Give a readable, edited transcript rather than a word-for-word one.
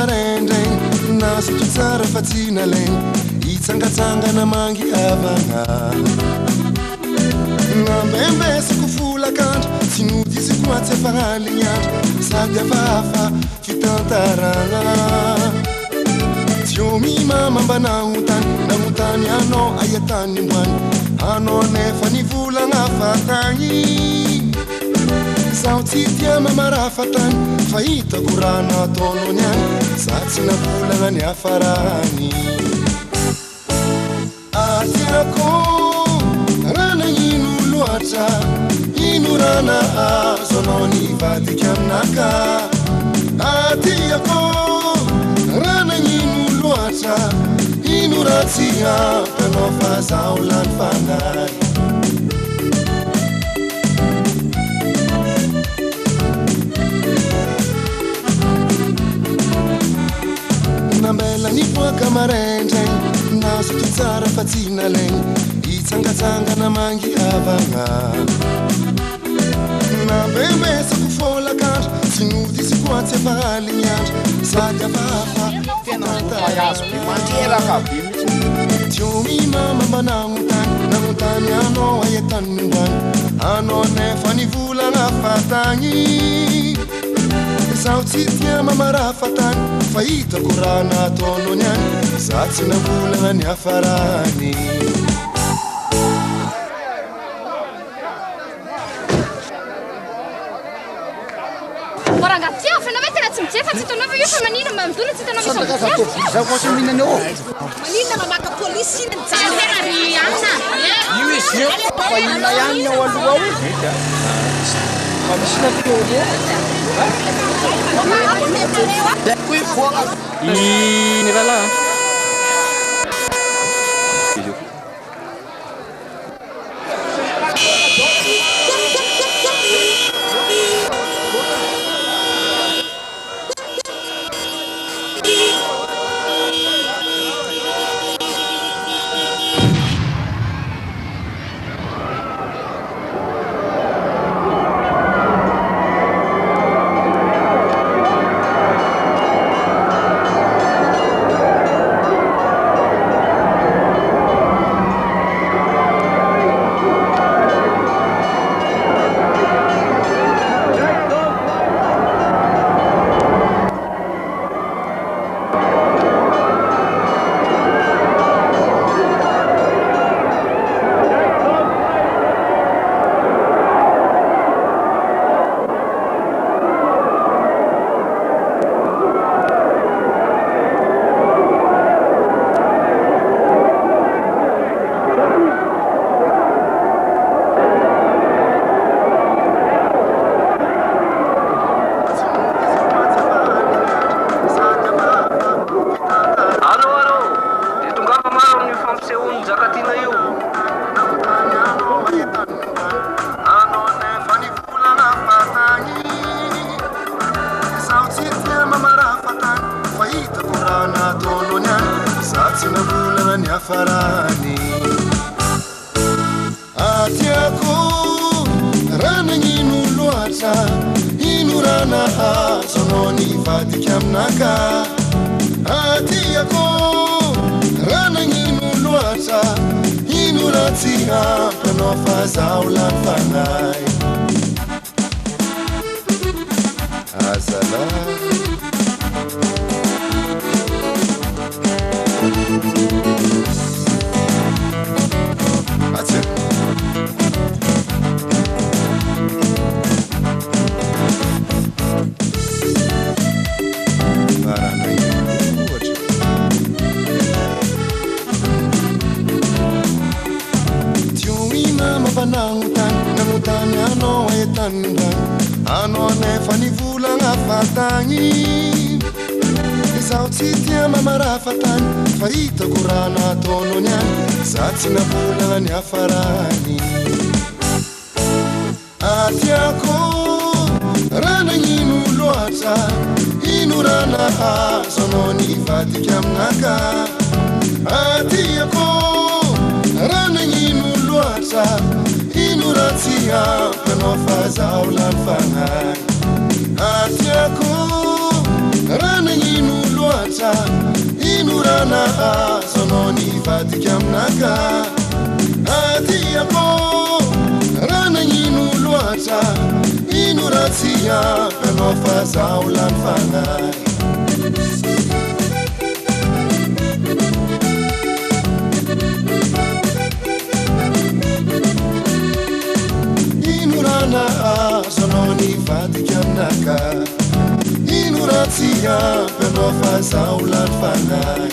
maraindray nasoto tsara fa tsy nalainy hitsangatsangana mangy avagna nambembesako folakandro tsy nodisiko atsy afagnaligny andro sady afahafa fitantaragna tiomi mama mba nagnotany anao aiatany mboany anao nefa nivolagna fatagny zaho tsy tia mamara fatany fa hitako raha nataonao niany za tsy navolagna ny hafarany atiako raha nagnino loatra ino raha nahazo anao nivadika aminaka atiako raha nagnino loatra ino raha tsy ampy anao fa zaho lany fanahy nambela nipoaka maraindray nasoto tsara fa tsy nalainy hitsangatsangana mangy avagna nambembesako folakandro tsy nodisiko atsy afahaligny andro sady afahafa tiomi mama mba nagnotany anao aiatany mindrany anao nefa nivolagna fatagny zaho tsy tia mamara fatany fa hitako raha nataonao niany za tsy navolagna ny hafarany Ragazzi, non avete la zunzia, faccio tornare io per manina, ma tu non si torna a fare. Sa cosa mi ne ho? Manina, ma manca polizia in zona. Rihanna. Io io poi in Miami o all'uomo. Ma mi sono più io. Qui fuori. Ne va là. Atiako rana inu ino rana azonao nivadiky aminaka atiako raha nagnino loatra ino raha tsy ampianao fa zaho lany fagnahy ino rana azonao nivadiky aminaka ino raha tsy ampianao fa zaho lany fagnahy